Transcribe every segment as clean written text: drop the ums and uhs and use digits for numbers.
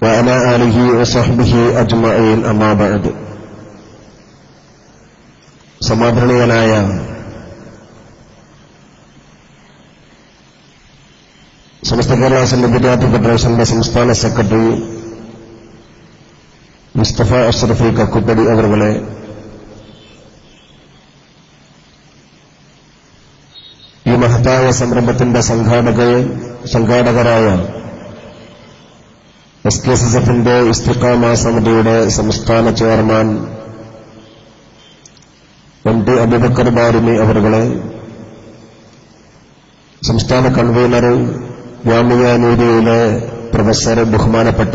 وعلى آله وصحبه أجمعين أما بعد. സമാദരണീയനായ സമസ്ത കേരള സുന്നി വിദ്യാർത്ഥി ഫെഡറേഷന്റെ സംസ്ഥാന സെക്രട്ടറി മുസ്തഫ അഷ്റഫി കക്കുപ്പടി അവരുടെ, ഈ മഹത്തായ സംരംഭത്തിന്റെ സംഘാടകരായ SKSSFന്റെ ഇസ്തിഖാമ സമിതിയുടെ സംസ്ഥാന ചെയർമാൻ MD അബൂബക്കർ ബാരിമി അവരുടെ, സംസ്ഥാന കൺവീനർ ജാമിയ നൂരിയയിലെ പ്രൊഫസർ ബഹുമാനപ്പെട്ട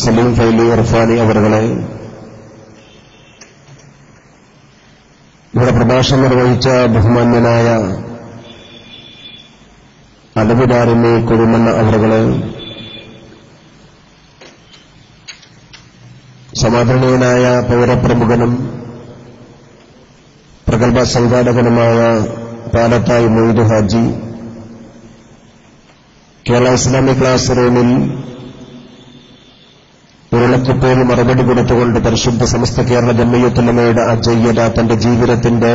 സലീം ഫൈലി ഇർഫാനി അവരുടെ, ഇവിടെ പ്രഭാഷണം നിർവഹിച്ച ബഹുമാന്യനായ അലബുദാരിമി കുരുമണ്ണ അവരുടെ, സമാദരണീയനായ പൗരപ്രമുഖനും പ്രഗത്ഭ സംഘാടകനുമായ പാലത്തായി മൊയ്തു ഹാജി, കേരള ഇസ്ലാമിക് ക്ലാസ് റൂമിൽ ഉരുളക്കുപ്പേൽ മറുപടി കൊടുത്തുകൊണ്ട് പരിശുദ്ധ സമസ്ത കേരള ജംഇയ്യത്തുൽ ഉലമയുടെ അജയ്യത തന്റെ ജീവിതത്തിന്റെ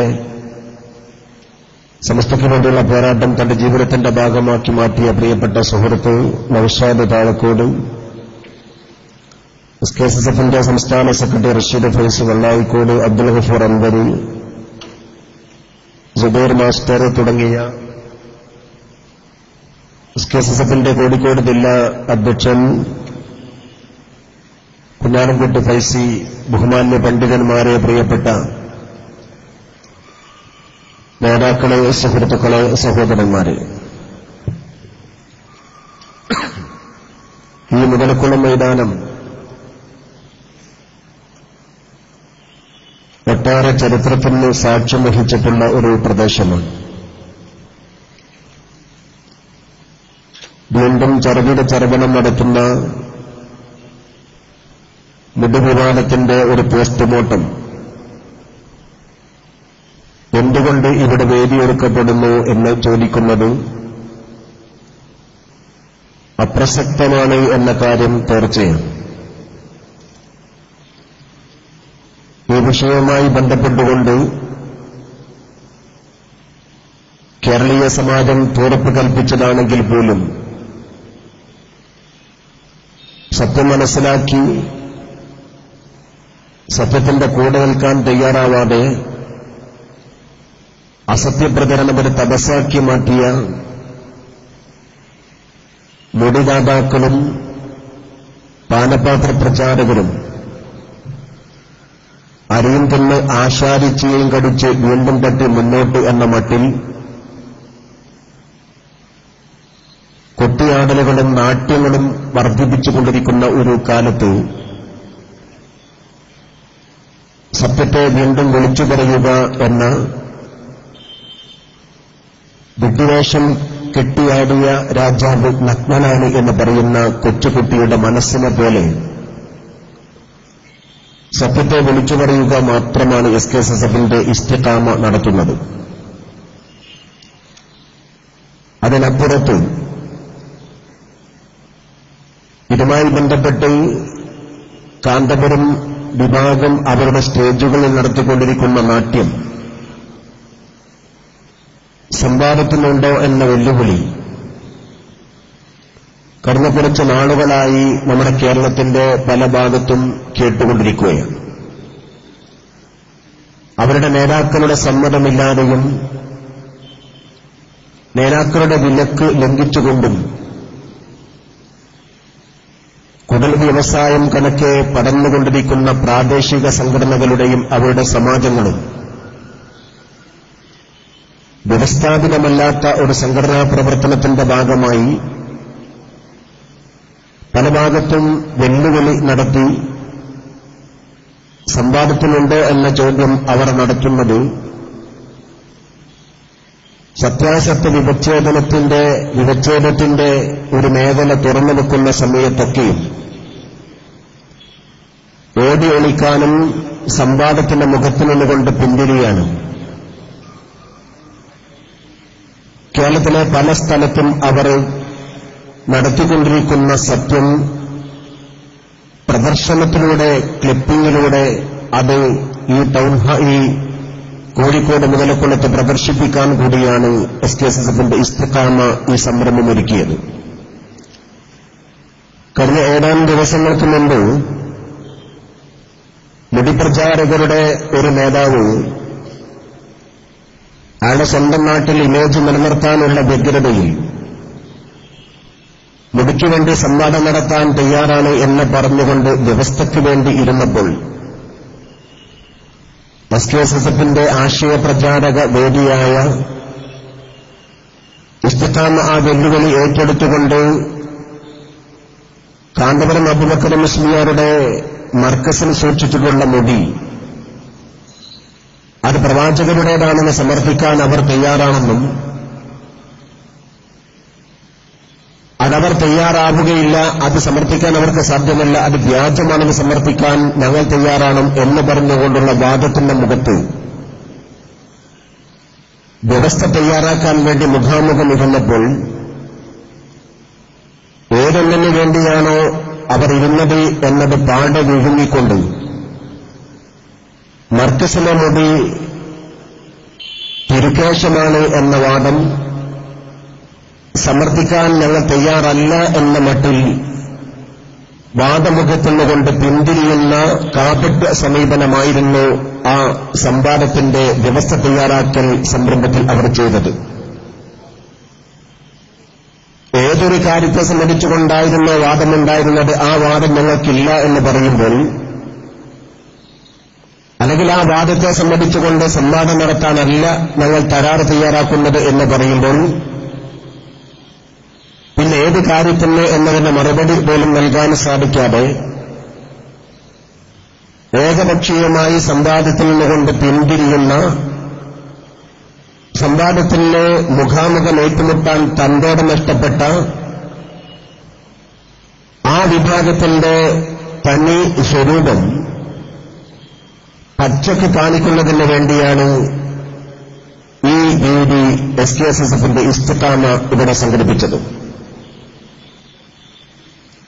സമസ്തയ്ക്ക് വേണ്ടിയുള്ള പോരാട്ടം തന്റെ ജീവിതത്തിന്റെ ഭാഗമാക്കി മാറ്റിയ പ്രിയപ്പെട്ട സുഹൃത്ത് നൗഷാദ് താഴക്കോട്, SKSSFന്റെ സംസ്ഥാന സെക്രട്ടറി റഷീദ് ഫൈസ് വെള്ളായിക്കോട്, അബ്ദുൽ ഗഫൂർ അൻവരി, സുബൈർ മാസ്റ്റർ തുടങ്ങിയ SKSSFന്റെ കോഴിക്കോട് ജില്ലാ അധ്യക്ഷൻ കുഞ്ഞാലംകുട്ടി ഫൈസി, ബഹുമാന്യ പണ്ഡിതന്മാരെ, പ്രിയപ്പെട്ട നേതാക്കളെ, സുഹൃത്തുക്കളെ, സഹോദരന്മാരെ, ഈ മുതലക്കുളം മൈതാനം ഒട്ടേറെ ചരിത്രത്തിന് സാക്ഷ്യം വഹിച്ചിട്ടുള്ള ഒരു പ്രദേശമാണ്. വീണ്ടും ചർവണം നടത്തുന്ന മുടിവിവാദത്തിന്റെ ഒരു പോസ്റ്റ്മോർട്ടം എന്തുകൊണ്ട് ഇവിടെ വേദിയൊരുക്കപ്പെടുന്നു എന്ന് ചോദിക്കുന്നത് അപ്രസക്തമാണ് എന്ന കാര്യം തീർച്ചയാണ്. ഈ വിഷയവുമായി ബന്ധപ്പെട്ടുകൊണ്ട് കേരളീയ സമാജം തീർപ്പ് കൽപ്പിച്ചതാണെങ്കിൽ പോലും സത്യം മനസ്സിലാക്കി സത്യത്തിന്റെ കൂടെ നിൽക്കാൻ തയ്യാറാവാതെ അസത്യപ്രചരണം ഒരു തപസ്സാക്കി മാറ്റിയ മുടിദാതാക്കളും പാനപാത്ര പ്രചാരകരും അരിയും തിന്ന് ആശാരിച്ചയും കടിച്ച് വീണ്ടും തട്ടി മുന്നോട്ട് എന്ന മട്ടിൽ കൊട്ടിയാടലുകളും നാട്യങ്ങളും വർദ്ധിപ്പിച്ചുകൊണ്ടിരിക്കുന്ന ഒരു കാലത്ത് സത്യത്തെ വീണ്ടും വിളിച്ചു പറയുക എന്ന വിദ്വേഷം കെട്ടിയാടിയ രാജാവ് നഗ്നനാണ് എന്ന് പറയുന്ന കൊച്ചുകുട്ടിയുടെ മനസ്സിനെ പോലെ സത്യത്തെ വിളിച്ചു പറയുക മാത്രമാണ് SKSSFന്റെ ഇസ്തിഖാമ നടത്തുന്നത്. അതിനപ്പുറത്ത് ഇതുമായി ബന്ധപ്പെട്ട് കാന്തപുരം വിഭാഗം അവരുടെ സ്റ്റേജുകളിൽ നടത്തിക്കൊണ്ടിരിക്കുന്ന നാട്യം സമ്പാദിക്കുന്നുണ്ടോ എന്ന വെല്ലുവിളി കഴിഞ്ഞ കുറച്ച് നാളുകളായി നമ്മുടെ കേരളത്തിന്റെ പല ഭാഗത്തും കേട്ടുകൊണ്ടിരിക്കുകയാണ്. അവരുടെ നേതാക്കളുടെ സമ്മതമില്ലാതെയും നേതാക്കളുടെ വിലക്ക് ലംഘിച്ചുകൊണ്ടും കുടൽ വ്യവസായം കണക്കെ പടർന്നുകൊണ്ടിരിക്കുന്ന പ്രാദേശിക സംഘടനകളുടെയും അവരുടെ സമാജങ്ങളും വ്യവസ്ഥാപിതമല്ലാത്ത ഒരു സംഘടനാ പ്രവർത്തനത്തിന്റെ ഭാഗമായി പല ഭാഗത്തും വെല്ലുവിളി നടത്തി സമ്പാദിക്കുന്നുണ്ടോ എന്ന ചോദ്യം അവർ നടത്തുന്നത് സത്യാസത്യ വിവച്ഛേദത്തിന്റെ ഒരു മേഖല തുറന്നു വെക്കുന്ന സമയത്തൊക്കെയും ഓടി ഒളിക്കാനും സമ്പാദത്തിന്റെ മുഖത്തു നിന്നുകൊണ്ട് പിന്തിരിയാനും കേരളത്തിലെ പല സ്ഥലത്തും അവർ നടത്തിക്കൊണ്ടിരിക്കുന്ന സത്യം പ്രദർശനത്തിലൂടെ, ക്ലിപ്പിങ്ങിലൂടെ അത് ഈ കോഴിക്കോട് മുതലക്കുളത്ത് പ്രദർശിപ്പിക്കാൻ കൂടിയാണ് SKSSFന്റെ ഇസ്തിഖാമ ഈ സംരംഭം ഒരുക്കിയത്. കഴിഞ്ഞ ഏതാനും ദിവസങ്ങൾക്ക് മുമ്പ് മുടിപ്രചാരകരുടെ ഒരു നേതാവ് അയാളുടെ സ്വന്തം നാട്ടിൽ ഇമേജ് നിലനിർത്താനുള്ള വ്യഗ്രതയിൽ മുടിക്ക് വേണ്ടി സംവാദം നടത്താൻ തയ്യാറാണ് എന്ന് പറഞ്ഞുകൊണ്ട് വ്യവസ്ഥയ്ക്ക് വേണ്ടി ഇരുന്നപ്പോൾ SKSSFന്റെ ആശയപ്രചാരക വേദിയായ ഇസ്തിഖാമ ആ വെല്ലുവിളി ഏറ്റെടുത്തുകൊണ്ട് കാന്തപുരം അബൂബക്കർ മുസ്ലിയാരുടെ മർക്കസിൽ സൂക്ഷിച്ചിട്ടുള്ള മുടി അത് പ്രവാചകരുടേതാണെന്ന് സമർത്ഥിക്കാൻ അവർ തയ്യാറാണെന്നും അതവർ തയ്യാറാവുകയില്ല, അത് സമർത്ഥിക്കാൻ അവർക്ക് സാധ്യമല്ല, അത് വ്യാജമാണെന്ന് സമർത്ഥിക്കാൻ ഞങ്ങൾ തയ്യാറാണ് എന്ന് പറഞ്ഞുകൊണ്ടുള്ള വാദത്തിന്റെ മുഖത്ത് വ്യവസ്ഥ തയ്യാറാക്കാൻ വേണ്ടി മുഖാമുഖം ഇരുന്നപ്പോൾ ഏതൊന്നിനു വേണ്ടിയാണോ അവർ ഇരുന്നത് എന്നത് പാടെ വിഴുങ്ങിക്കൊണ്ട് മർക്കസിലെ മുടി തിരുക്കേശമാണ് എന്ന വാദം സമർത്ഥിക്കാൻ ഞങ്ങൾ തയ്യാറല്ല എന്ന മട്ടിൽ വാദമുഖത്തുനിന്നുകൊണ്ട് പിന്തിരിയുന്ന കാപട്യ സമീപനമായിരുന്നു ആ സംവാദത്തിന്റെ വ്യവസ്ഥ തയ്യാറാക്കൽ സംരംഭത്തിൽ അവർ ചെയ്തത്. ഏതൊരു കാര്യത്തെ സംബന്ധിച്ചുകൊണ്ടായിരുന്നോ വാദമുണ്ടായിരുന്നത്, ആ വാദം ഞങ്ങൾക്കില്ല എന്ന് പറയുമ്പോൾ, അല്ലെങ്കിൽ ആ വാദത്തെ സംബന്ധിച്ചുകൊണ്ട് സംവാദം നടത്താനല്ല ഞങ്ങൾ കരാർ തയ്യാറാക്കുന്നത് എന്ന് പറയുമ്പോൾ, പിന്നെ ഏത് കാര്യത്തിന് എന്നതിന്റെ മറുപടി പോലും നൽകാൻ സാധിക്കാതെ ഏകപക്ഷീയമായി സംവാദത്തിൽ നിന്നുകൊണ്ട് പിന്തിരിയുന്ന, സംവാദത്തിന് മുഖാമുഖം ഏറ്റുമുട്ടാൻ തന്റോട് നഷ്ടപ്പെട്ട ആ വിഭാഗത്തിന്റെ തനി സ്വരൂപം പച്ചയ്ക്ക് കാണിക്കുന്നതിന് വേണ്ടിയാണ് ഈ വേദി SKSSFന്റെ ഇസ്തിഖാമ ഇവിടെ സംഘടിപ്പിച്ചത്.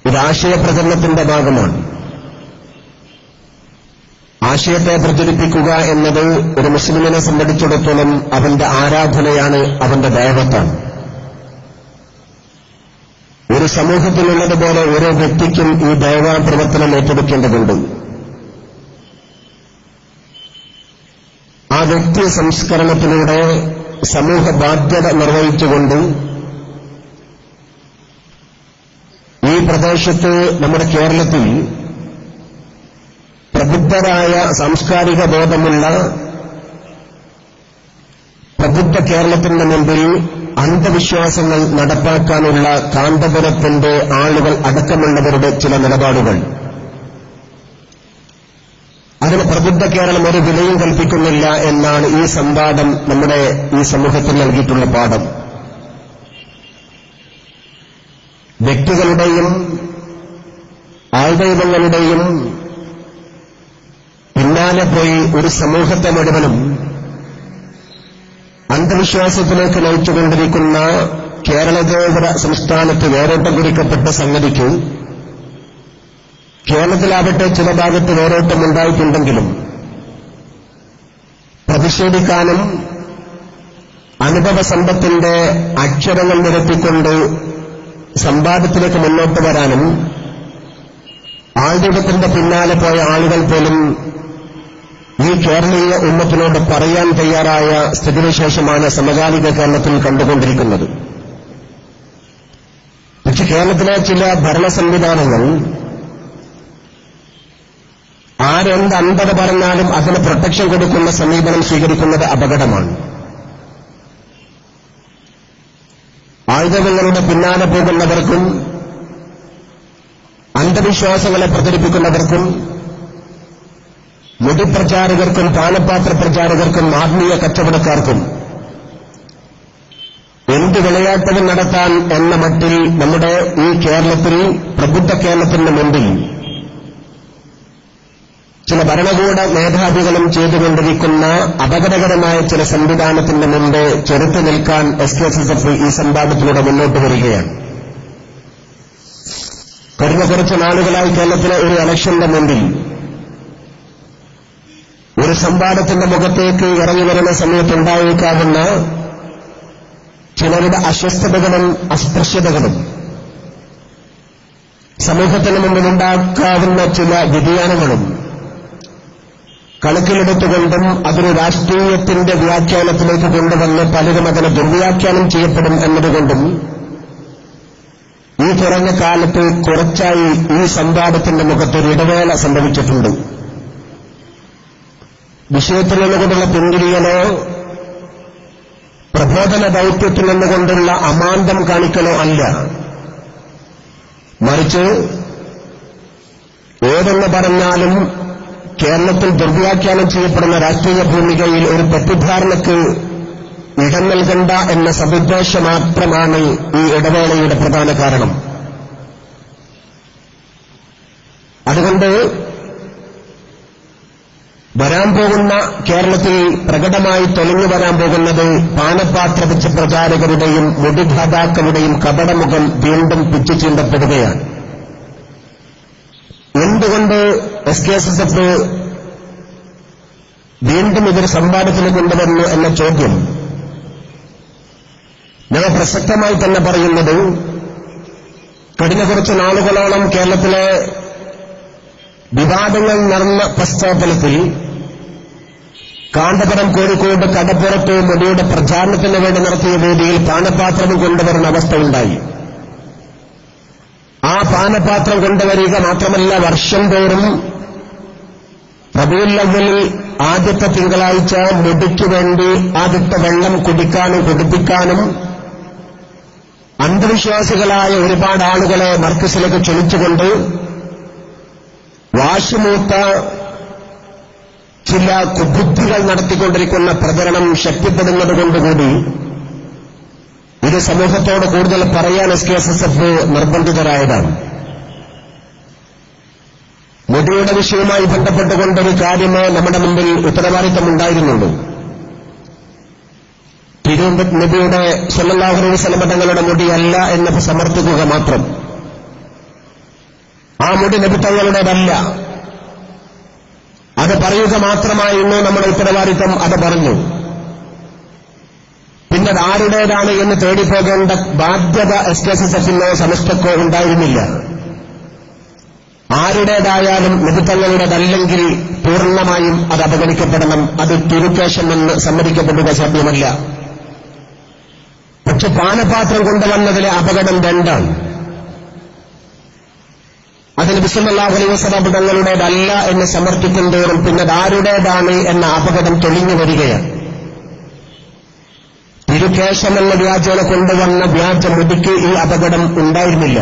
ഇത് ആശയപ്രചരണത്തിന്റെ ഭാഗമാണ്. ആശയത്തെ പ്രചരിപ്പിക്കുക എന്നത് ഒരു മുസ്ലിമിനെ സംബന്ധിച്ചിടത്തോളം അവന്റെ ആരാധനയാണ്, അവന്റെ ദൈവത്താണ്. ഒരു സമൂഹത്തിലുള്ളതുപോലെ ഓരോ വ്യക്തിക്കും ഈ ദൈവപ്രവർത്തനം ഏറ്റെടുക്കേണ്ടതുണ്ട്. ആ വ്യക്തി സംസ്കരണത്തിലൂടെ സമൂഹ ബാധ്യത നിർവഹിച്ചുകൊണ്ട് ഈ പ്രദേശത്ത്, നമ്മുടെ കേരളത്തിൽ പ്രബുദ്ധരായ സാംസ്കാരിക ബോധമുള്ള പ്രബുദ്ധ കേരളത്തിന്റെ മുമ്പിൽ അന്ധവിശ്വാസങ്ങൾ നടപ്പാക്കാനുള്ള കാന്തപുരത്തിന്റെ ആളുകൾ അടക്കമുള്ളവരുടെ ചില നിലപാടുകൾ, അതിന് പ്രബുദ്ധ കേരളം ഒരു വിലയും കൽപ്പിക്കുന്നില്ല എന്നാണ് ഈ സംവാദം നമ്മുടെ ഈ സമൂഹത്തിൽ നൽകിയിട്ടുള്ള പാഠം. വ്യക്തികളുടെയും ആൾദൈവങ്ങളുടെയും പിന്നാലെ പോയി ഒരു സമൂഹത്തെ മുഴുവനും അന്ധവിശ്വാസത്തിലേക്ക് നയിച്ചുകൊണ്ടിരിക്കുന്ന കേരളതേതര സംസ്ഥാനത്ത് വേരോട്ടം കുറിക്കപ്പെട്ട സംഗതിക്ക് കേരളത്തിലാവട്ടെ ചില ഭാഗത്ത് വേരോട്ടമുണ്ടായിട്ടുണ്ടെങ്കിലും പ്രതിഷേധിക്കാനും അനുഭവ സമ്പത്തിന്റെ അക്ഷരങ്ങൾ നിരത്തിക്കൊണ്ട് സംവാദത്തിലേക്ക് മുന്നോട്ട് വരാനും ആൾദൈവത്തിന്റെ പിന്നാലെ പോയ ആളുകൾ പോലും ഈ കേരളീയ ഉമ്മത്തിനോട് പറയാൻ തയ്യാറായ സ്ഥിതിവിശേഷമാണ് സമകാലിക കേരളത്തിൽ കണ്ടുകൊണ്ടിരിക്കുന്നത്. പക്ഷെ കേരളത്തിലെ ചില ഭരണ സംവിധാനങ്ങൾ ആരെന്ത് അന്ധത പറഞ്ഞാലും അതിന് പ്രൊട്ടക്ഷൻ കൊടുക്കുന്ന സമീപനം സ്വീകരിക്കുന്നത് അപകടമാണ്. ആയുധങ്ങളുടെ പിന്നാലെ പോകുന്നവർക്കും അന്ധവിശ്വാസങ്ങളെ പ്രചരിപ്പിക്കുന്നവർക്കും മുടിപ്രചാരകർക്കും പാനപാത്ര പ്രചാരകർക്കും ആത്മീയ കച്ചവടക്കാർക്കും എന്ത് വിളയാട്ടവും നടത്താൻ എന്ന മട്ടിൽ നമ്മുടെ ഈ കേരളത്തിൽ, പ്രബുദ്ധ കേരളത്തിന്റെ മുമ്പിൽ ചില ഭരണകൂട മേധാവികളും ചെയ്തുകൊണ്ടിരിക്കുന്ന അപകടകരമായ ചില സംവിധാനത്തിന്റെ മുമ്പ് ചെറുത്തു നിൽക്കാൻ SKSSF ഈ സംവാദത്തിലൂടെ മുന്നോട്ട് വരികയാണ്. കഴിഞ്ഞ കുറച്ച് നാളുകളായി കേരളത്തിലെ ഒരു ഇലക്ഷന്റെ മുമ്പിൽ ഒരു സംവാദത്തിന്റെ മുഖത്തേക്ക് ഇറങ്ങി വരുന്ന സമയത്തുണ്ടായേക്കാവുന്ന ചിലരുടെ അസ്വസ്ഥതകളും അസ്പൃശ്യതകളും സമൂഹത്തിന് മുമ്പിലുണ്ടാക്കാവുന്ന ചില വ്യതിയാനങ്ങളും കണക്കിലെടുത്തുകൊണ്ടും അതൊരു രാഷ്ട്രീയത്തിന്റെ വ്യാഖ്യാനത്തിലേക്ക് കൊണ്ടുവന്ന് പലരും അതിനെ ദുർവ്യാഖ്യാനം ചെയ്യപ്പെടും എന്നതുകൊണ്ടും ഈ കുറഞ്ഞ കാലത്ത് കുറച്ചായി ഈ സംവാദത്തിന്റെ മുഖത്തൊരു ഇടവേള സംഭവിച്ചിട്ടുണ്ട്. വിഷയത്തിൽ നിന്നുകൊണ്ടുള്ള പിന്തിരിയലോ പ്രബോധന ദൌത്യത്തിൽ നിന്നുകൊണ്ടുള്ള അമാന്തം കാണിക്കലോ അല്ല, മറിച്ച് ഏതെന്ന് പറഞ്ഞാലും കേരളത്തിൽ ദുർവ്യാഖ്യാനം ചെയ്യപ്പെടുന്ന രാഷ്ട്രീയ ഭൂമികയിൽ ഒരു തെറ്റിദ്ധാരണയ്ക്ക് ഇടം നൽകണ്ട എന്ന സദുദ്ദേശം മാത്രമാണ് ഈ ഇടവേളയുടെ പ്രധാന കാരണം. അതുകൊണ്ട് വരാൻ പോകുന്ന കേരളത്തിൽ പ്രകടമായി തെളിഞ്ഞു വരാൻ പോകുന്നത് പാനപാത്ര പിച്ച പ്രചാരകരുടെയും മുടിഘാതാക്കളുടെയും കപടമുഖം വീണ്ടും പിച്ചു ചീണ്ടപ്പെടുകയാണ്. എന്തുകൊണ്ട് SKSSF വീണ്ടും ഇതൊരു സംവാദത്തിൽ കൊണ്ടുവന്നു എന്ന ചോദ്യം ഞങ്ങൾ പ്രസക്തമായി തന്നെ പറയുന്നത്, കഴിഞ്ഞ കുറച്ച് നാളുകളോളം കേരളത്തിലെ വിവാദങ്ങൾ നടന്ന പശ്ചാത്തലത്തിൽ കാന്തപുരം കോഴിക്കോട് കടപ്പുറത്ത് മോദിയുടെ പ്രചാരണത്തിന് വേണ്ടി നടത്തിയ വേദിയിൽ പാനപാത്രം കൊണ്ടുവരുന്ന അവസ്ഥയുണ്ടായി. ആ പാനപാത്രം കൊണ്ടുവരിക മാത്രമല്ല, വർഷം തോറും റബീഉൽ അവ്വലിൽ ആദ്യത്തെ തിങ്കളാഴ്ച മുടിക്ക് വേണ്ടി ആദ്യത്തെ വെള്ളം കുടിക്കാനും കുടിപ്പിക്കാനും അന്ധവിശ്വാസികളായ ഒരുപാട് ആളുകളെ മർക്കസിലേക്ക് ക്ഷണിച്ചുകൊണ്ട് വാശിമൂത്ത ചില കുബുദ്ധികൾ നടത്തിക്കൊണ്ടിരിക്കുന്ന പ്രചരണം ശക്തിപ്പെടുന്നതുകൊണ്ടുകൂടി ഇത് സമൂഹത്തോട് കൂടുതൽ പറയാൻ SKSSF നിർബന്ധിതരായതാണ്. മോദിയുടെ വിഷയവുമായി ബന്ധപ്പെട്ടുകൊണ്ടൊരു കാര്യമേ നമ്മുടെ മുമ്പിൽ ഉത്തരവാദിത്തമുണ്ടായിരുന്നുള്ളൂ. നബിയുടെ സല്ലല്ലാഹു അലൈഹി വസല്ലം തങ്ങളുടെ മുടിയല്ല എന്ന് സമർത്ഥിക്കുക മാത്രം. ആ മുടി നബി തങ്ങളുടേതല്ല, അത് പറയുക മാത്രമായിരുന്നു നമ്മുടെ ഉത്തരവാദിത്തം. അത് പറഞ്ഞു. പിന്നെ ആരുടേതാണ് എന്ന് തേടിപ്പോകേണ്ട ബാധ്യത SKSSFനോ സമസ്തക്കോ ഉണ്ടായിരുന്നില്ല. ആരുടേതായാലും നബി തങ്ങളുടേതല്ലെങ്കിൽ പൂർണ്ണമായും അത് അവഗണിക്കപ്പെടണം. അത് തിരുക്കേശമെന്ന് സമ്മതിക്കപ്പെടുക സാധ്യമല്ല. പക്ഷെ പാനപാത്രം കൊണ്ടുവന്നതിലെ അപകടം രണ്ടാണ്. അതിൽ നബി സല്ലല്ലാഹു അലൈഹി വസല്ലം തങ്ങളുടേതല്ല എന്ന് സമർത്ഥിക്കുന്തോറും പിന്നെ ആരുടേതാണ് എന്ന അപകടം തെളിഞ്ഞു വരികയാണ്. തിരുക്കേശമെന്ന വ്യാജേന കൊണ്ടുവന്ന വ്യാജ മുടിക്ക് ഈ അപകടം ഉണ്ടായിരുന്നില്ല.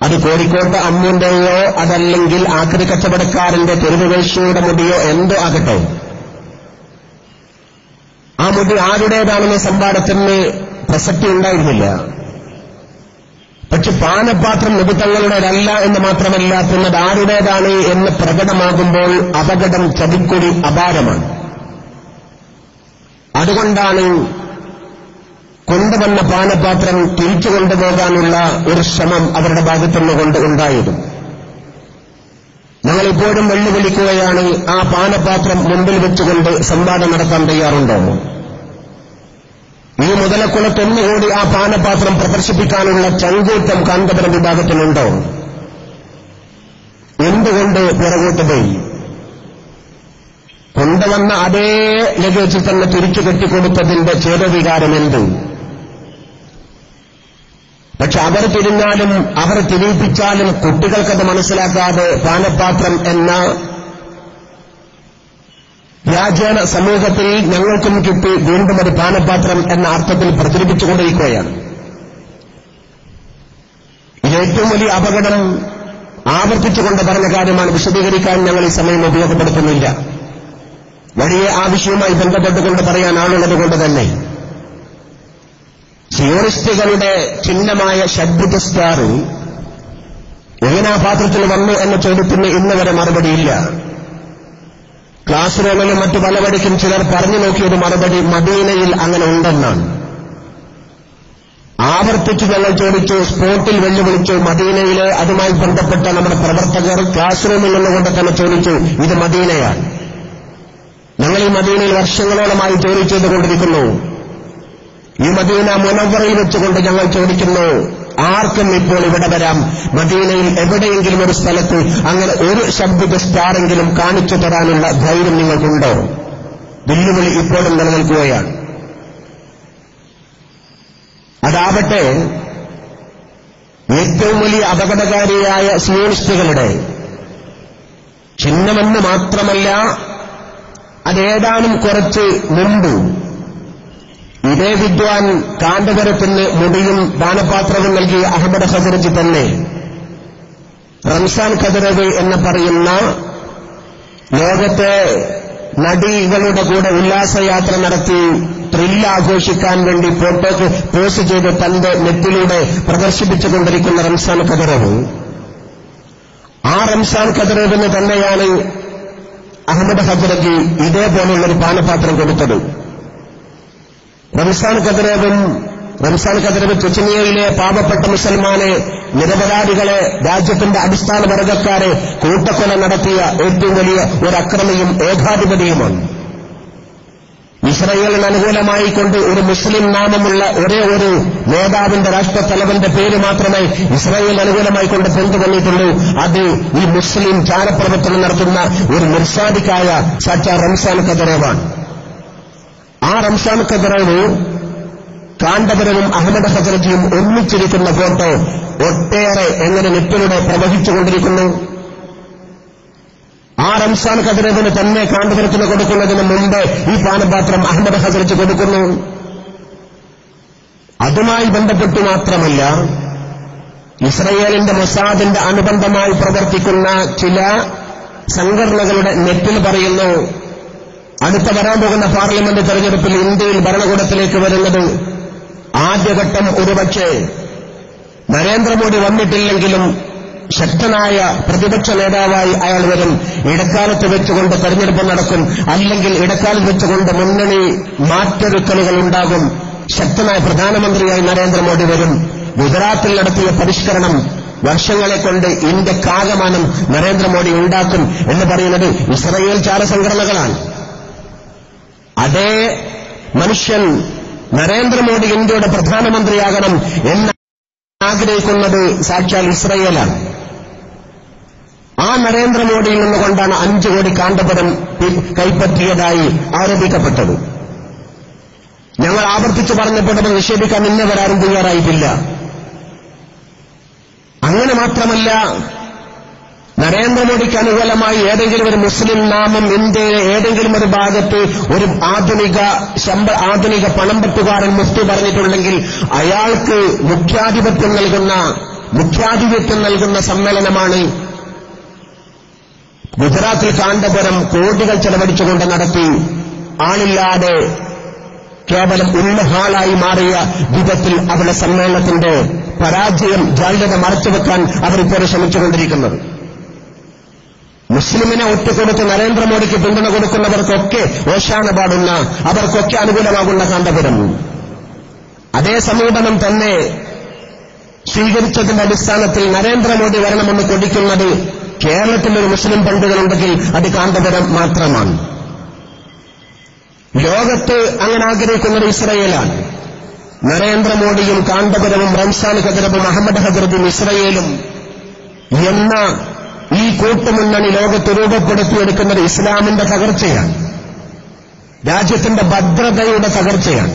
അത് കോഴിക്കോട്ട് അമ്മുന്റെയോ അതല്ലെങ്കിൽ ആക്രി കച്ചവടക്കാരന്റെ തെരുവുവേശ്യയുടെ മുടിയോ എന്തോ ആകട്ടെ, ആ മുടി ആരുടേതാണെന്ന സംവാദത്തിന് പ്രസക്തി ഉണ്ടായിരുന്നില്ല. പക്ഷെ പാനപാത്രം നബി തങ്ങളുടേതല്ല എന്ന് മാത്രമല്ല, പിന്നെ ആരുടേതാണ് എന്ന് പ്രകടമാകുമ്പോൾ അപകടം ചതിക്കുടി അപാരമാണ്. അതുകൊണ്ടാണ് കൊണ്ടുവന്ന പാനപാത്രം തിരിച്ചു കൊണ്ടുപോകാനുള്ള ഒരു ശ്രമം അവരുടെ ഭാഗത്തുനിന്നുകൊണ്ട് ഉണ്ടായത്. ഞങ്ങളിപ്പോഴും വെല്ലുവിളിക്കുകയാണ്, ആ പാനപാത്രം മുമ്പിൽ വെച്ചുകൊണ്ട് സംവാദം നടത്താൻ തയ്യാറുണ്ടോ? ഈ മുതലക്കുളത്തൊന്നുകൂടി ആ പാനപാത്രം പ്രദർശിപ്പിക്കാനുള്ള ചങ്കൂറ്റം കാന്തപുരം വിഭാഗത്തിനുണ്ടോ? എന്തുകൊണ്ട് പിറകോട്ട് പോയി? കൊണ്ടുവന്ന അതേ ലഗേജിൽ തന്നെ തിരിച്ചു കെട്ടിക്കൊടുത്തതിന്റെ ചേതവികാരം എന്ത്? പക്ഷെ അവർ തിരിഞ്ഞാലും അവർ തിരിയിപ്പിച്ചാലും കുട്ടികൾക്കത് മനസ്സിലാക്കാതെ പാനപാത്രം എന്ന വ്യാജേന സമൂഹത്തിൽ ഞങ്ങൾക്കും കിട്ടി വീണ്ടും ഒരു പാനപാത്രം എന്ന അർത്ഥത്തിൽ പ്രചരിപ്പിച്ചുകൊണ്ടിരിക്കുകയാണ്. ഏറ്റവും വലിയ അപകടം ആവർത്തിച്ചുകൊണ്ട് പറഞ്ഞ കാര്യമാണ്, വിശദീകരിക്കാൻ ഞങ്ങൾ ഈ സമയം ഉപയോഗപ്പെടുത്തുന്നില്ല. വലിയ ആ വിഷയവുമായി ബന്ധപ്പെട്ടുകൊണ്ട് പറയാൻ ആളുള്ളത് തന്നെ സിയോണിസ്റ്റുകളുടെ ചിഹ്നമായ ഷഡ്ഭുജ സ്റ്റാർ എങ്ങനെ ആ പാത്രത്തിൽ വന്നു എന്ന ചോദ്യത്തിന് ഇന്ന് വരെ മറുപടിയില്ല. ക്ലാസ് റൂമിലും മറ്റു പലവഴിക്കും ചിലർ പറഞ്ഞു നോക്കിയൊരു മറുപടി മദീനയിൽ അങ്ങനെ ഉണ്ടെന്നാണ്. ആവർത്തിച്ച് ഞങ്ങൾ ചോദിച്ചു, സ്പോട്ടിൽ വെല്ലുവിളിച്ചു. മദീനയിലെ അതുമായി ബന്ധപ്പെട്ട നമ്മുടെ പ്രവർത്തകർ ക്ലാസ് റൂമിൽ നിന്നുകൊണ്ട് തന്നെ ചോദിച്ചു, ഇത് മദീനയാണ്. ഞങ്ങൾ ഈ മദീനയിൽ വർഷങ്ങളോളമായി ജോലി ചെയ്തുകൊണ്ടിരിക്കുന്നു. ഈ മദീന മുനവ്വറയിൽ വെച്ചുകൊണ്ട് ഞങ്ങൾ ചോദിക്കുന്നു, ആർക്കും ഇപ്പോൾ ഇവിടെ വരാം. മദീനയിൽ എവിടെയെങ്കിലും ഒരു സ്ഥലത്ത് അങ്ങനെ ഒരു ശബ്ദിക സ്റ്റാറെങ്കിലും കാണിച്ചു തരാനുള്ള ധൈര്യം നിങ്ങൾക്കുണ്ടോ? വെല്ലുവിളി ഇപ്പോഴും നിലനിൽക്കുകയാണ്. അതാവട്ടെ ഏറ്റവും വലിയ അപകടകാരിയായ സിയോണിസ്റ്റുകളുടെ ചിഹ്നമെന്ന് മാത്രമല്ല, അതേതാനും കുറച്ച് മുമ്പ് ഇതേ വിദ്വാൻ കാന്തപുരത്തിന് മുടിയും ദാനപാത്രവും നൽകിയ അഹമ്മദ് ഹസരജി തന്നെ റംസാൻ ഖദറവ് എന്ന് പറയുന്ന ലോകത്തെ നടികളുടെ കൂടെ ഉല്ലാസയാത്ര നടത്തി ത്രില്ല് ആഘോഷിക്കാൻ വേണ്ടി ഫോട്ടോക്ക് പോസ്റ്റ് ചെയ്ത് തന്റെ നെറ്റിലൂടെ പ്രദർശിപ്പിച്ചുകൊണ്ടിരിക്കുന്ന റംസാൻ ഖദറവ്, ആ റംസാൻ ഖദറവിന് തന്നെയാണ് അഹമ്മദ് ഹസരജി ഇതേപോലുള്ളൊരു പാനപാത്രം കൊടുത്തത്. റംസാൻ ഖദറവ് ചെച്ചനിയയിലെ പാവപ്പെട്ട മുസൽമാനെ, നിരപരാധികളെ, രാജ്യത്തിന്റെ അടിസ്ഥാന വർഗക്കാരെ കൂട്ടക്കൊല നടത്തിയ ഏറ്റവും വലിയ ഒരു അക്രമിയും ഏകാധിപതിയുമാണ്. ഇസ്രായേലിന് അനുകൂലമായി കൊണ്ട് ഒരു മുസ്ലിം നാമമുള്ള ഒരേ ഒരു നേതാവിന്റെ രാഷ്ട്രത്തലവന്റെ പേര് മാത്രമേ ഇസ്രായേലിന് അനുകൂലമായി കൊണ്ട് കൊണ്ടുവന്നിട്ടുള്ളൂ. അത് ഈ മുസ്ലിം ചാരപ്രവർത്തനം നടത്തുന്ന ഒരു നിർസാദിക്കായ സാക്ഷാ റംസാൻ ഖദറവാണ്. ആ റംസാൻ ഖദറവ് കാന്തപുരവും അഹമ്മദ് ഹസരജിയും ഒന്നിച്ചിരിക്കുന്ന ഫോട്ടോ ഒട്ടേറെ എങ്ങനെ നെറ്റിലൂടെ പ്രവഹിച്ചുകൊണ്ടിരിക്കുന്നു. ആ റംസാൻ ഖദറവിന് തന്നെ കാന്തപുരത്തിന് കൊടുക്കുന്നതിന് മുമ്പ് ഈ പാനപാത്രം അഹമ്മദ് ഹസരജി കൊടുക്കുന്നു. അതുമായി ബന്ധപ്പെട്ട് മാത്രമല്ല, ഇസ്രായേലിന്റെ മൊസാദിന്റെ അനുബന്ധമായി പ്രവർത്തിക്കുന്ന ചില സംഘടനകളുടെ നെറ്റിൽ പറയുന്നു, അടുത്ത വരാൻ പോകുന്ന പാർലമെന്റ് തെരഞ്ഞെടുപ്പിൽ ഇന്ത്യയിൽ ഭരണകൂടത്തിലേക്ക് വരുന്നത് ആദ്യഘട്ടം ഒരുപക്ഷെ നരേന്ദ്രമോദി വന്നിട്ടില്ലെങ്കിലും ശക്തനായ പ്രതിപക്ഷ നേതാവായി അയാൾ വരും. ഇടക്കാലത്ത് വെച്ചുകൊണ്ട് തെരഞ്ഞെടുപ്പ് നടക്കും, അല്ലെങ്കിൽ ഇടക്കാലത്ത് വെച്ചുകൊണ്ട് മുന്നണി മാറ്റൊരുക്കലുകൾ ഉണ്ടാകും. ശക്തനായ പ്രധാനമന്ത്രിയായി നരേന്ദ്രമോദി വരും. ഗുജറാത്തിൽ നടത്തിയ പരിഷ്കരണം വർഷങ്ങളെ കൊണ്ട് ഇന്ത്യക്കാകമാനം നരേന്ദ്രമോദി ഉണ്ടാക്കും എന്ന് പറയുന്നത് ഇസ്രായേൽ ചാരസംഘടനകളാണ്. അതേ മനുഷ്യൻ നരേന്ദ്രമോദി ഇന്ത്യയുടെ പ്രധാനമന്ത്രിയാകണം എന്ന് ആഗ്രഹിക്കുന്നത് സാക്ഷാൽ ഇസ്രായേലാണ്. ആ നരേന്ദ്രമോദിയിൽ നിന്നുകൊണ്ടാണ് 5 കോടി കാന്തപുരം കൈപ്പറ്റിയതായി ആരോപിക്കപ്പെട്ടത്. ഞങ്ങൾ ആവർത്തിച്ചു പറഞ്ഞപ്പോൾ നിഷേധിക്കാൻ ഇന്നവരാരും തയ്യാറായിട്ടില്ല. അങ്ങനെ മാത്രമല്ല, നരേന്ദ്രമോദിക്ക് അനുകൂലമായി ഏതെങ്കിലും ഒരു മുസ്ലിം നാമം ഇന്ത്യയിലെ ഏതെങ്കിലും ഒരു ഭാഗത്ത് ഒരു ആധുനിക പണംപെട്ടുകാരൻ മുഫ്തി പറഞ്ഞിട്ടുണ്ടെങ്കിൽ അയാൾക്ക് മുഖ്യാധിപത്യം നൽകുന്ന സമ്മേളനമാണ് ഗുജറാത്തിൽ കാന്തപുരം കോടികൾ ചെലവഴിച്ചുകൊണ്ട് നടത്തി ആളില്ലാതെ കേവലം ഉന്നഹാളായി മാറിയ വിധത്തിൽ അവരുടെ സമ്മേളനത്തിന്റെ പരാജയം ജാള്യത മറച്ചുവെക്കാൻ അവർ ഇപ്പോൾ ശ്രമിച്ചുകൊണ്ടിരിക്കുന്നത്. മുസ്ലിമിനെ ഒറ്റുകൊടുത്ത് നരേന്ദ്രമോദിക്ക് പിന്തുണ കൊടുക്കുന്നവർക്കൊക്കെ ഓശാന പാടുന്ന, അവർക്കൊക്കെ അനുകൂലമാകുന്ന കാന്തപുരം അതേ സമീപനം തന്നെ സ്വീകരിച്ചതിന്റെ അടിസ്ഥാനത്തിൽ നരേന്ദ്രമോദി വരണമെന്ന് കൊതിക്കുന്നത് കേരളത്തിലൊരു മുസ്ലിം പണ്ഡിതനുണ്ടെങ്കിൽ അത് കാന്തപുരം മാത്രമാണ്. ലോകത്ത് അങ്ങനെ ആഗ്രഹിക്കുന്നത് ഇസ്രായേലാണ്. നരേന്ദ്രമോദിയും കാന്തപുരവും റംസാൻ ഖദറവും അഹമ്മദ് ഹസരജും ഇസ്രായേലും എന്ന ഈ കൂട്ടുമുന്നണി ലോകത്ത് രൂപപ്പെടുത്തിയെടുക്കുന്നത് ഇസ്ലാമിന്റെ തകർച്ചയാണ്, രാജ്യത്തിന്റെ ഭദ്രതയുടെ തകർച്ചയാണ്.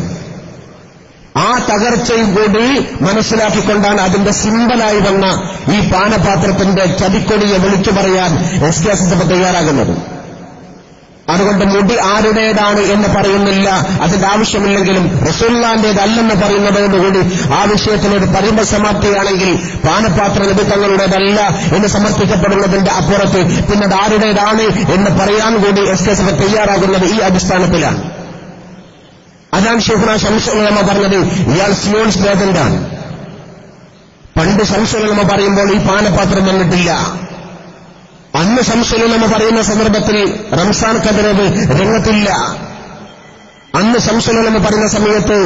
ആ തകർച്ചയും കൂടി മനസ്സിലാക്കിക്കൊണ്ടാണ് അതിന്റെ സിംബലായി വന്ന ഈ പാനപാത്രത്തിന്റെ ചതിക്കൊടിയെ വിളിച്ചു പറയാൻ എസ്.കെ.എസ്.എഫ് തയ്യാറാകുന്നത്. അതുകൊണ്ട് മുടി ആരുടേതാണ് എന്ന് പറയുന്നില്ല, അതിന്റെ ആവശ്യമില്ലെങ്കിലും റസൂലുള്ളാഹിന്റേതല്ലെന്ന് പറയുന്നതോടുകൂടി ആ വിഷയത്തിനൊരു പരിമസമാപ്തിയാണെങ്കിൽ പാനപാത്ര നബി തങ്ങളുടേതല്ല എന്ന് സമർപ്പിക്കപ്പെടുന്നതിന്റെ അപ്പുറത്ത് പിന്നെ അത് ആരുടേതാണ് എന്ന് പറയാൻ കൂടി എസ്.കെ.എസ്.എഫ് തയ്യാറാകുന്നത് ഈ അടിസ്ഥാനത്തിലാണ്. അതാണ് ശൈഖുനാ ശംസുൽ ഉലമ പറഞ്ഞത്, ഇയാൾ സിയോണിസ്റ്റ് ഏജന്റാണ്. പണ്ട് ശംസുൽ ഉലമ പറയുമ്പോൾ ഈ പാനപാത്രം വന്നിട്ടില്ല. അന്ന് ശംസുൽ ഉലമ പറയുന്ന സന്ദർഭത്തിൽ റംസാൻ ഖദറവ് രംഗത്തില്ല. അന്ന് ശംസുൽ ഉലമ പറയുന്ന സമയത്ത്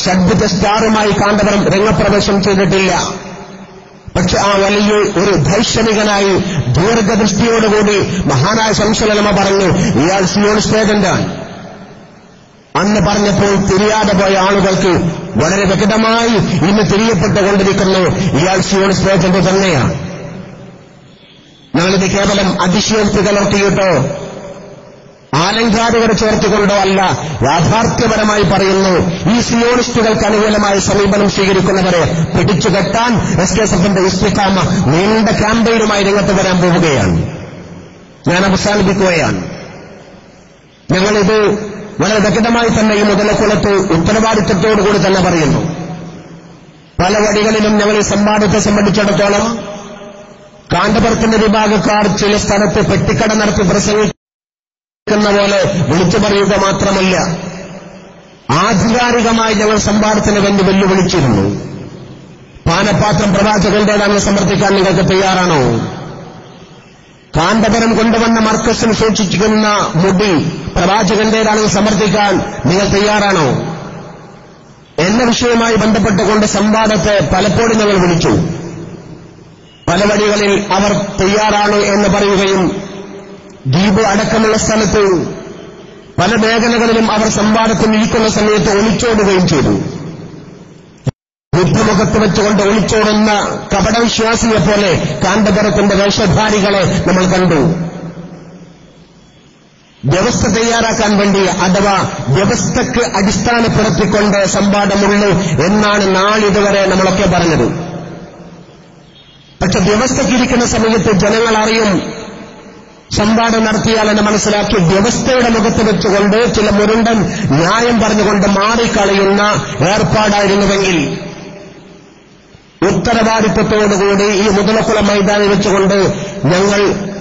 ഷഡ്ഭുജ സ്റ്റാറുമായി കാന്തപുരം രംഗപ്രവേശം ചെയ്തിട്ടില്ല. പക്ഷെ ആ വലിയ ഒരു ദൈക്ഷണികനായി ദീർഘദൃഷ്ടിയോടുകൂടി മഹാനായ ശംസുൽ പറഞ്ഞു, ഇയാൾ സിയോണിസ്റ്റ് ഏജന്റാണ്. അന്ന് പറഞ്ഞപ്പോൾ തിരിയാതെ പോയ ആളുകൾക്ക് വളരെ വ്യക്തമായി ഇന്ന് തിരിയപ്പെട്ടുകൊണ്ടിരിക്കുന്നു, ഇയാൾ സിയോണിസ്റ്റ് ഏജന്റ് തന്നെയാണ്. ഞങ്ങളിത് കേവലം അതിശയോക്തി കലർത്തിയിട്ടോ ആലങ്കാരികത ചേർത്തുകൊണ്ടോ അല്ല, യാഥാർത്ഥ്യപരമായി പറയുന്നു. ഈ സിയോണിസ്റ്റുകൾക്ക് അനുകൂലമായ സമീപനം സ്വീകരിക്കുന്നവരെ പിടിച്ചുകെട്ടാൻ എസ്കെഎസ്എഫിന്റെ ഇസ്തിഖാമ നീണ്ട ക്യാമ്പയിനുമായി രംഗത്ത് വരാൻ പോവുകയാണ്. ഞാൻ അവസാനിപ്പിക്കുകയാണ്. ഞങ്ങളിത് വളരെ വ്യക്തമായി തന്നെ ഈ മുതലക്കുളത്ത് ഉത്തരവാദിത്വത്തോടുകൂടി തന്നെ പറയുന്നു. പല വഴികളിലും ഞങ്ങൾ ഈ സംവാദത്തെ സംബന്ധിച്ചിടത്തോളം കാന്തപുരത്തിന്റെ വിഭാഗക്കാർ ചില സ്ഥലത്ത് പെട്ടിക്കട നടത്തി പ്രസംഗിക്കുന്ന പോലെ വിളിച്ചു പറയുക മാത്രമല്ല, ആധികാരികമായി ഞങ്ങൾ സംവാദത്തിന് വേണ്ടി വെല്ലുവിളിച്ചിരുന്നു. പാനപാത്രം പ്രവാചകന്റേതാണെന്ന് സമർത്ഥിക്കാൻ നിങ്ങൾക്ക് തയ്യാറാണോ? കാന്തപുരം കൊണ്ടുവന്ന മർക്കസിൽ സൂക്ഷിച്ചിരിക്കുന്ന മുടി പ്രവാചകന്റേതാണെന്ന് സമർത്ഥിക്കാൻ നിങ്ങൾ തയ്യാറാണോ എന്ന വിഷയവുമായി ബന്ധപ്പെട്ടുകൊണ്ട് സംവാദത്തെ പലപ്പോഴും ഞങ്ങൾ വിളിച്ചു. പല വഴികളിൽ അവർ തയ്യാറാണ് എന്ന് പറയുകയും ദ്വീപ് അടക്കമുള്ള സ്ഥലത്ത് പല മേഖലകളിലും അവർ സംവാദത്തിൽ ഇരിക്കുന്ന സമയത്ത് ഒളിച്ചോടുകയും ചെയ്തു. യുദ്ധമുഖത്ത് വെച്ചുകൊണ്ട് ഒളിച്ചോടുന്ന കപടവിശ്വാസിയെ പോലെ കാന്തപുരത്തിന്റെ വേഷധാരികളെ നമ്മൾ കണ്ടു. വ്യവസ്ഥ തയ്യാറാക്കാൻ വേണ്ടി, അഥവാ വ്യവസ്ഥക്ക് അടിസ്ഥാനപ്പെടുത്തിക്കൊണ്ട് സംവാദമുള്ളൂ എന്നാണ് നാളിതുവരെ നമ്മളൊക്കെ പറഞ്ഞത്. പക്ഷെ വ്യവസ്ഥയ്ക്കിരിക്കുന്ന സമയത്ത് ജനങ്ങൾ അറിയും സംവാദം നടത്തിയാലെന്ന് മനസ്സിലാക്കി വ്യവസ്ഥയുടെ മുഖത്ത് വെച്ചുകൊണ്ട് ചില മുരുണ്ടൻ ന്യായം പറഞ്ഞുകൊണ്ട് മാറിക്കളയുന്ന ഏർപ്പാടായിരുന്നുവെങ്കിൽ ഉത്തരവാദിത്വത്തോടുകൂടി ഈ മുതലക്കുളം മൈതാനിൽ വെച്ചുകൊണ്ട് ഞങ്ങൾ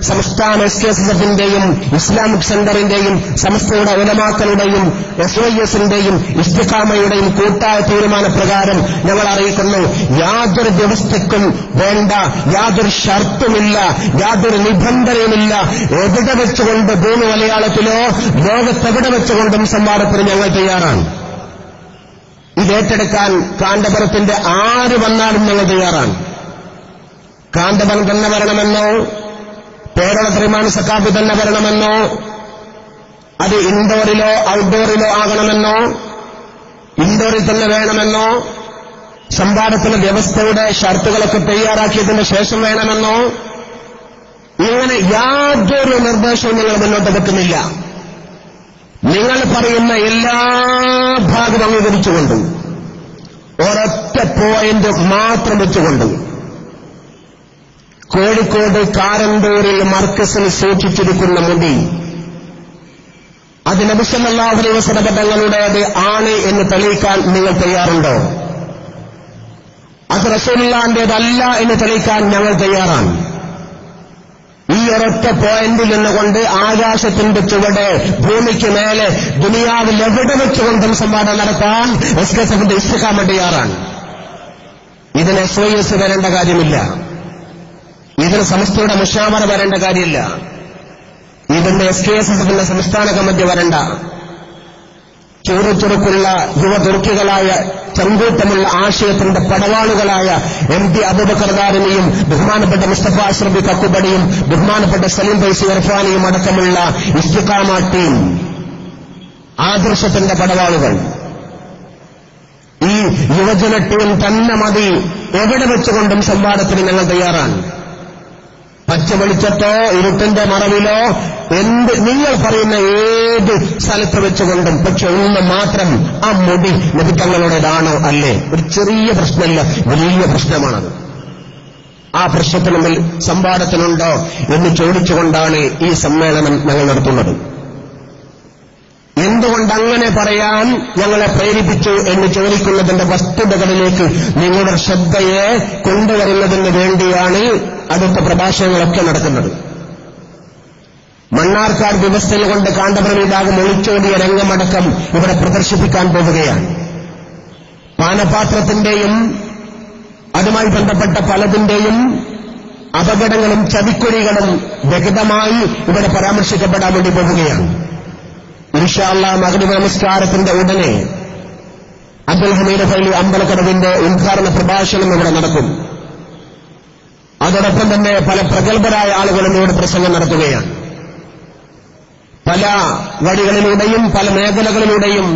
സംസ്ഥാന എസ്കെഎസ്എഫിന്റെയും ഇസ്ലാമിക് സെന്ററിന്റെയും സമസ്തയുടെ ഉലമാക്കളുടെയും SYSന്റെയും ഇസ്തിഖാമയുടെയും കൂട്ടായ തീരുമാനപ്രകാരം ഞങ്ങൾ അറിയിക്കുന്നു, യാതൊരു വ്യവസ്ഥയ്ക്കും വേണ്ട, യാതൊരു ഷർത്തുമില്ല, യാതൊരു നിബന്ധനയുമില്ല. എവിടെ വെച്ചുകൊണ്ട് ഭൂമി മലയാളത്തിലോ ലോകത്തെവിടെ വെച്ചുകൊണ്ടും സംവാദത്തിന് ഞങ്ങൾ തയ്യാറാണ്. ഇതേറ്റെടുക്കാൻ കാന്തപുരത്തിന്റെ ആര് വന്നാലും ഞങ്ങൾ തയ്യാറാണ്. കാന്തപുരം തന്നെ വരണമെന്നോ പേരോള ത്രിമാന സഖാഫി തന്നെ വരണമെന്നോ അത് ഇൻഡോറിലോ ഔട്ട്ഡോറിലോ ആകണമെന്നോ ഇൻഡോറിൽ തന്നെ വേണമെന്നോ സംവാദത്തിലെ വ്യവസ്ഥയുടെ ഷർത്തുകളൊക്കെ തയ്യാറാക്കിയതിന് ശേഷം വേണമെന്നോ ഇങ്ങനെ യാതൊരു നിർദ്ദേശവും നിങ്ങൾ മുന്നോട്ട് വെക്കുന്നില്ല. നിങ്ങൾ പറയുന്ന എല്ലാ ഭാഗവും അംഗീകരിച്ചുകൊണ്ട് ഒരൊറ്റ പോയിന്റ് മാത്രം വെച്ചുകൊണ്ട് കോഴിക്കോട് കാരന്തൂരിൽ മർക്കസിൽ സൂക്ഷിച്ചിരിക്കുന്ന മുടി അത് നബി സല്ലല്ലാഹു അലൈഹി വസല്ലം തങ്ങളുടേത് ആണ് എന്ന് തെളിയിക്കാൻ നിങ്ങൾ തയ്യാറുണ്ടോ? അത് റസൂലുള്ളാഹിന്റേതല്ല എന്ന് തെളിയിക്കാൻ ഞങ്ങൾ തയ്യാറാണ്. ഈ ഒരൊറ്റ പോയിന്റിൽ നിന്നുകൊണ്ട് ആകാശത്തിന്റെ ചുവടെ ഭൂമിക്ക് മേലെ ദുനിയാവിൽ എവിടെ വെച്ചുകൊണ്ടും സംവാദം നടത്താൻ എസ്കെഎസ്എഫിന്റെ ഇസ്തിഖാമ തയ്യാറാണ്. ഇതിന് SYS വരേണ്ട കാര്യമില്ല, ഇതിന് സമസ്തയുടെ മുശാവറ വരേണ്ട കാര്യമില്ല, ഇതിന്റെ SKSFിന്റെ സംസ്ഥാന കമ്മിറ്റി വരണ്ട. ചുറുചുറുക്കുള്ള യുവതുർക്കികളായ ചങ്കൂറ്റമുള്ള ആശയത്തിന്റെ പടവാളുകളായ MT അബൂബക്കർ ദാരിമിയും ബഹുമാനപ്പെട്ട മുസ്തഫ അഷ്റഫി കക്കുബടിയും ബഹുമാനപ്പെട്ട സലീം ഫൈസി ഇർഫാനിയും അടക്കമുള്ള ഇസ്തിഖാമ ടീം, ആദർശത്തിന്റെ പടവാളുകൾ, ഈ യുവജന ടീം തന്നെ മതി. എവിടെ വെച്ചുകൊണ്ടും സംവാദത്തിന് ഞങ്ങൾ തയ്യാറാണ്. പച്ച വെളിച്ചത്തോ ഇരുട്ടിന്റെ മറവിലോ എന്ത് നിങ്ങൾ പറയുന്ന ഏത് സ്ഥലത്ത് വെച്ചുകൊണ്ടും. പക്ഷെ ഒന്ന് മാത്രം, ആ മുടി നബി തങ്ങളുടേതാണോ അല്ലേ? ഒരു ചെറിയ പ്രശ്നമല്ല, വലിയ പ്രശ്നമാണത്. ആ പ്രശ്നത്തിന് സംവാദത്തിനുണ്ടോ എന്ന് ചോദിച്ചുകൊണ്ടാണ് ഈ സമ്മേളനം ഞങ്ങൾ നടത്തുന്നത്. എന്തുകൊണ്ട് അങ്ങനെ പറയാൻ ഞങ്ങളെ പ്രേരിപ്പിച്ചു എന്ന് ചോദിക്കുന്നതിന്റെ വസ്തുതകളിലേക്ക് നിങ്ങളുടെ ശ്രദ്ധയെ കൊണ്ടുവരുന്നതിന് വേണ്ടിയാണ് അടുത്ത പ്രഭാഷണങ്ങളൊക്കെ നടക്കുന്നത്. മണ്ണാർക്കാട് വ്യവസ്ഥയിൽ കൊണ്ട് കാന്തപുരം വിഭാഗം ഒളിച്ചോടിയ രംഗമടക്കം ഇവിടെ പ്രദർശിപ്പിക്കാൻ പോവുകയാണ്. പാനപാത്രത്തിന്റെയും അതുമായി ബന്ധപ്പെട്ട പലതിന്റെയും അപകടങ്ങളും ചതിക്കുഴികളും വ്യക്തമായി ഇവിടെ പരാമർശിക്കപ്പെടാൻ വേണ്ടി പോവുകയാണ്. ഇൻഷാ അല്ലാഹ് മഗ്രിബ് നമസ്കാരത്തിന്റെ ഉടനെ അബ്ദുൽ ഹമീദ് ഫൈലി അമ്പലക്കടവിന്റെ ഉദ്ഘാടന പ്രഭാഷണം ഇവിടെ നടക്കും. അതോടൊപ്പം തന്നെ പല പ്രഗത്ഭരായ ആളുകളും ഇവിടെ പ്രസംഗം നടത്തുകയാണ്. പല വഴികളിലൂടെയും പല മേഖലകളിലൂടെയും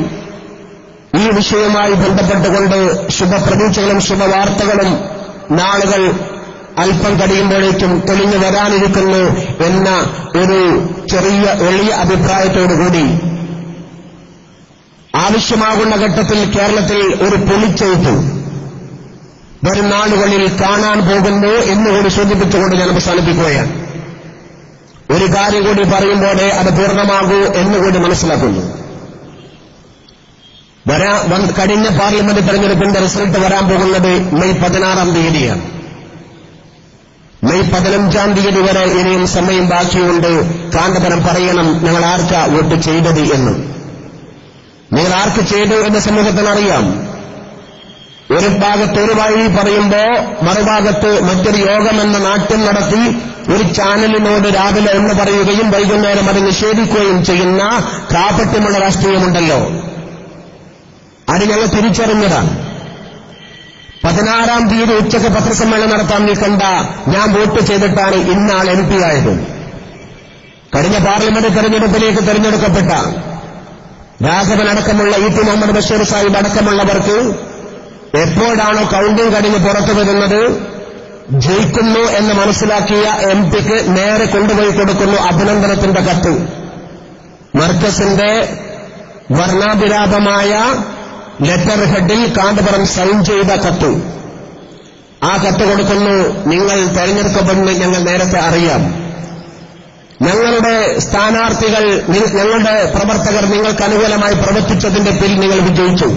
ഈ വിഷയവുമായി ബന്ധപ്പെട്ടുകൊണ്ട് ശുഭപ്രതീക്ഷകളും ശുഭവാർത്തകളും നാളുകൾ അല്പം കഴിയുമ്പോഴേക്കും തെളിഞ്ഞു വരാനിരിക്കുന്നു എന്ന ഒരു ചെറിയ എളിയ അഭിപ്രായത്തോടുകൂടി ആവശ്യമാകുന്ന ഘട്ടത്തിൽ കേരളത്തിൽ ഒരു പൊളിച്ചെഴുത്ത് വരും നാളുകളിൽ കാണാൻ പോകുന്നു എന്നുകൂടി സൂചിപ്പിച്ചുകൊണ്ട് ഞാൻ അവസാനിപ്പിക്കുകയാണ്. ഒരു കാര്യം കൂടി പറയുമ്പോഴേ അത് പൂർണ്ണമാകൂ എന്നുകൂടി മനസ്സിലാക്കുന്നു. കഴിഞ്ഞ പാർലമെന്റ് തെരഞ്ഞെടുപ്പിന്റെ റിസൾട്ട് വരാൻ പോകുന്നത് മെയ് 16 തീയതിയാണ്. മെയ് 15 തീയതി വരെ ഇനിയും സമയം ബാക്കിയുണ്ട്. കാന്തപുരം പറയണം ഞങ്ങൾ ആർക്കാ വോട്ട് ചെയ്തത് എന്ന്. നിങ്ങൾ ആർക്ക് ചെയ്തു എന്ന് സമൂഹത്തിനറിയാം. ഒരു ഭാഗത്ത് ഒരു വഴി പറയുമ്പോ മറുഭാഗത്ത് മറ്റൊരു യോഗമെന്ന നാട്യം നടത്തി ഒരു ചാനലിനോട് രാവിലെ എന്ന് പറയുകയും വൈകുന്നേരം അത് നിഷേധിക്കുകയും ചെയ്യുന്ന കാപട്യമുള്ള രാഷ്ട്രീയമുണ്ടല്ലോ. അത് ഞങ്ങൾ തിരിച്ചറിഞ്ഞതാണ്. 16 തീയതി ഉച്ചയ്ക്ക് പത്രസമ്മേളനം നടത്താൻ നിൽക്കണ്ട, ഞാൻ വോട്ട് ചെയ്തിട്ടാണ് ഇന്നാൾ MP ആയത്. കഴിഞ്ഞ പാർലമെന്റ് തെരഞ്ഞെടുപ്പിലേക്ക് തെരഞ്ഞെടുക്കപ്പെട്ട രാഘവൻ അടക്കമുള്ള E.T. മുഹമ്മദ് ബഷീർ സാഹിബ് അടക്കമുള്ളവർക്ക് എപ്പോഴാണോ കൗണ്ടിംഗ് കഴിഞ്ഞ് പുറത്തു വരുന്നത്, ജയിക്കുന്നു എന്ന് മനസ്സിലാക്കിയ MP-ക്ക് നേരെ കൊണ്ടുപോയി കൊടുക്കുന്നു അഭിനന്ദനത്തിന്റെ കത്ത്. മർക്കസിന്റെ വർണ്ണാഭിരാപമായ ലെറ്റർ ഹെഡിൽ കാന്തപുരം സൈൻ ചെയ്ത കത്ത്. ആ കത്ത് കൊടുക്കുന്നു. നിങ്ങൾ തെരഞ്ഞെടുക്കപ്പെടുന്ന ഞങ്ങൾ നേരത്തെ അറിയാം. ഞങ്ങളുടെ സ്ഥാനാർത്ഥികൾ, ഞങ്ങളുടെ പ്രവർത്തകർ നിങ്ങൾക്ക് അനുകൂലമായി പ്രവർത്തിച്ചതിന്റെ പേരിൽ നിങ്ങൾ വിജയിച്ചു.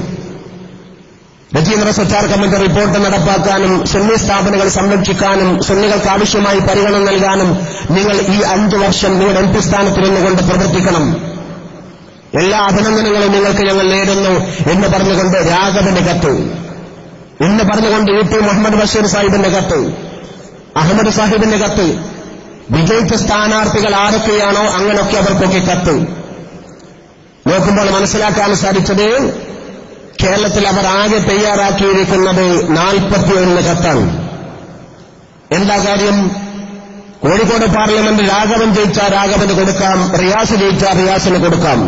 രജീന്ദ്ര സച്ചാർ കമ്മിറ്റി റിപ്പോർട്ട് നടപ്പാക്കാനും സുന്നി സ്ഥാപനങ്ങൾ സംരക്ഷിക്കാനും സുന്നികൾക്ക് ആവശ്യമായി പരിഗണന നൽകാനും നിങ്ങൾ ഈ 5 വർഷം നിങ്ങളുടെ MP സ്ഥാനത്ത് നിന്നുകൊണ്ട് പ്രവർത്തിക്കണം. എല്ലാ അഭിനന്ദനങ്ങളും നിങ്ങൾക്ക് ഞങ്ങൾ നേരുന്നു എന്ന് പറഞ്ഞുകൊണ്ട് രാഘവന്റെ കത്ത്, എന്ന് പറഞ്ഞുകൊണ്ട് E.T. മുഹമ്മദ് ബഷീർ സാഹിബിന്റെ കത്ത്, അഹമ്മദ് സാഹിബിന്റെ കത്ത്, വിജയിച്ച സ്ഥാനാർത്ഥികൾ ആരൊക്കെയാണോ അങ്ങനെയൊക്കെ അവർക്കൊക്കെ കത്ത് നോക്കുമ്പോൾ മനസ്സിലാക്കാൻ സാധിച്ചത് കേരളത്തിൽ അവർ ആകെ തയ്യാറാക്കിയിരിക്കുന്നത് 41 കത്താണ്. എന്താ കാര്യം? കോഴിക്കോട് പാർലമെന്റ് രാഘവൻ ജയിച്ചാൽ രാഘവന് കൊടുക്കാം, റിയാസ് ജയിച്ചാൽ റിയാസിന് കൊടുക്കാം.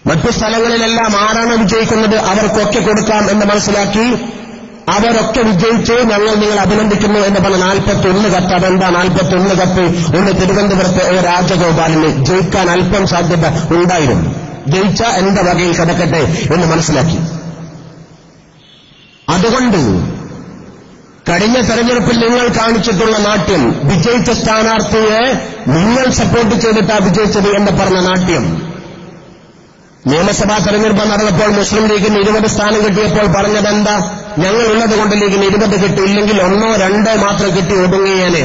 മറ്റു സ്ഥലങ്ങളിലെല്ലാം ആരാണ് വിജയിക്കുന്നത് അവർക്കൊക്കെ കൊടുക്കാം എന്ന് മനസ്സിലാക്കി അവരൊക്കെ വിജയിച്ച് നിങ്ങൾ അഭിനന്ദിക്കുന്നു എന്ന് പറഞ്ഞ 41 കത്ത്. അതെന്താ 41 കത്ത്? ഒന്ന് തിരുവനന്തപുരത്തെ രാജഗോപാലിന് ജയിക്കാൻ അല്പം സാധ്യത ഉണ്ടായിരുന്നു. ജയിച്ച എന്റെ വകയിൽ കിടക്കട്ടെ എന്ന് മനസ്സിലാക്കി. അതുകൊണ്ട് കഴിഞ്ഞ തെരഞ്ഞെടുപ്പിൽ നിങ്ങൾ കാണിച്ചിട്ടുള്ള നാട്യം, വിജയിച്ച സ്ഥാനാർത്ഥിയെ നിങ്ങൾ സപ്പോർട്ട് ചെയ്തിട്ടാ വിജയിച്ചത് എന്ന് പറഞ്ഞ നാട്യം, നിയമസഭാ തെരഞ്ഞെടുപ്പ് നടന്നപ്പോൾ മുസ്ലിം ലീഗിന് 20 സ്ഥാനം കിട്ടിയപ്പോൾ പറഞ്ഞതെന്താ? ഞങ്ങളുള്ളത് കൊണ്ട് ലീഗിന് 20 കിട്ടിയില്ലെങ്കിൽ 1 or 2 മാത്രം കിട്ടി ഒതുങ്ങിയേനെ.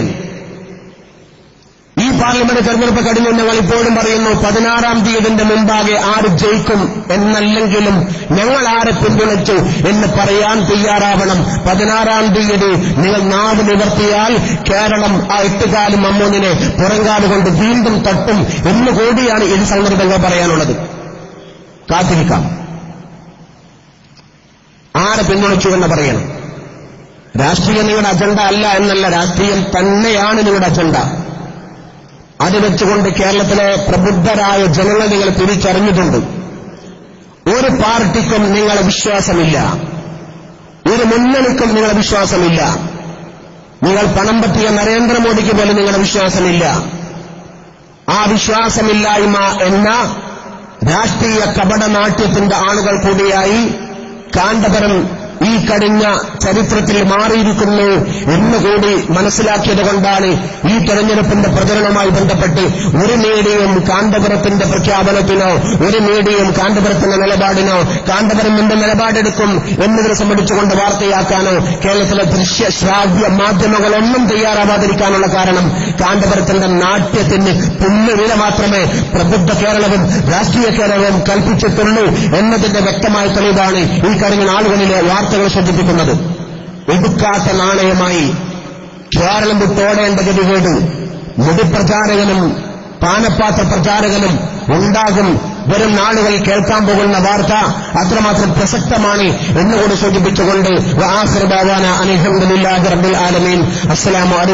ഈ പാർലമെന്റ് തെരഞ്ഞെടുപ്പ് കഴിഞ്ഞ് ഞങ്ങൾ ഇപ്പോഴും പറയുന്നു 16 തീയതിന്റെ മുമ്പാകെ ആര് ജയിക്കും എന്നല്ലെങ്കിലും ഞങ്ങൾ ആരെ പിന്തുണച്ചു എന്ന് പറയാൻ തയ്യാറാവണം. 16 തീയതി നിങ്ങൾ നാവ് നിവർത്തിയാൽ കേരളം ആ 8 കാലും മമ്മൂന്നിനെ പുറങ്കാലുകൊണ്ട് വീണ്ടും തട്ടും എന്നുകൂടിയാണ് ഈ സന്ദർഭങ്ങൾ പറയാനുള്ളത്. കാത്തിരിക്കാം. ആരെ പിന്തുണച്ചു എന്ന് പറയണം. രാഷ്ട്രീയം നിങ്ങളുടെ അജണ്ട അല്ല എന്നല്ല, രാഷ്ട്രീയം തന്നെയാണ് നിങ്ങളുടെ അജണ്ട. അത് വെച്ചുകൊണ്ട് കേരളത്തിലെ പ്രബുദ്ധരായ ജനങ്ങൾ നിങ്ങൾ തിരിച്ചറിഞ്ഞിട്ടുണ്ട്. ഒരു പാർട്ടിക്കും നിങ്ങളെ വിശ്വാസമില്ല, ഒരു മുന്നണിക്കും നിങ്ങളെ വിശ്വാസമില്ല. നിങ്ങൾ പണം പറ്റിയ നരേന്ദ്രമോദിക്ക് പോലും നിങ്ങളുടെ വിശ്വാസമില്ല. ആ വിശ്വാസമില്ലായ്മ എന്ന രാഷ്ട്രീയ കപടനാട്യത്തിന്റെ ആളുകൾ കൂടിയായി കാന്തപുരം ഈ കഴിഞ്ഞ ചരിത്രത്തിൽ മാറിയിരിക്കുന്നു എന്നുകൂടി മനസ്സിലാക്കിയത് കൊണ്ടാണ് ഈ തെരഞ്ഞെടുപ്പിന്റെ പ്രചരണവുമായി ബന്ധപ്പെട്ട് ഒരു മീഡിയയും കാന്തപുരത്തിന്റെ പ്രഖ്യാപനത്തിനോ ഒരു മീഡിയയും കാന്തപുരത്തിന്റെ നിലപാടിനോ കാന്തപുരം എന്ത് നിലപാടെടുക്കും എന്നതിനെ സംബന്ധിച്ചുകൊണ്ട് വാർത്തയാക്കാനോ കേരളത്തിലെ ദൃശ്യ ശ്രാവ്യ മാധ്യമങ്ങളൊന്നും തയ്യാറാവാതിരിക്കാനുള്ള കാരണം കാന്തപുരത്തിന്റെ നാട്യത്തിന് പുല്ലുവില മാത്രമേ പ്രബുദ്ധ കേരളവും രാഷ്ട്രീയ കേരളവും കൽപ്പിച്ചിട്ടുള്ളൂ എന്നതിന്റെ വ്യക്തമായ തെളിവാണ് ഈ കഴിഞ്ഞ നാളുകളിലെ വാർത്തകൾ സൂചിപ്പിക്കുന്നത്. എടുക്കാത്ത നാണയമായി കേരളം വിട്ടോടേണ്ട ഗതികേട് മുടിപ്രചാരകനും പാനപാത്ര പ്രചാരകനും ഉണ്ടാകും. വരും നാളുകൾ കേൾക്കാൻ പോകുന്ന വാർത്ത അത്രമാത്രം പ്രസക്തമാണ് എന്നുകൂടി സൂചിപ്പിച്ചുകൊണ്ട് വആഖിറു ദഅവാനാ അൽഹംദുലില്ലാഹി റബ്ബിൽ ആലമീൻ. അസ്സലാമു അലൈക്കും.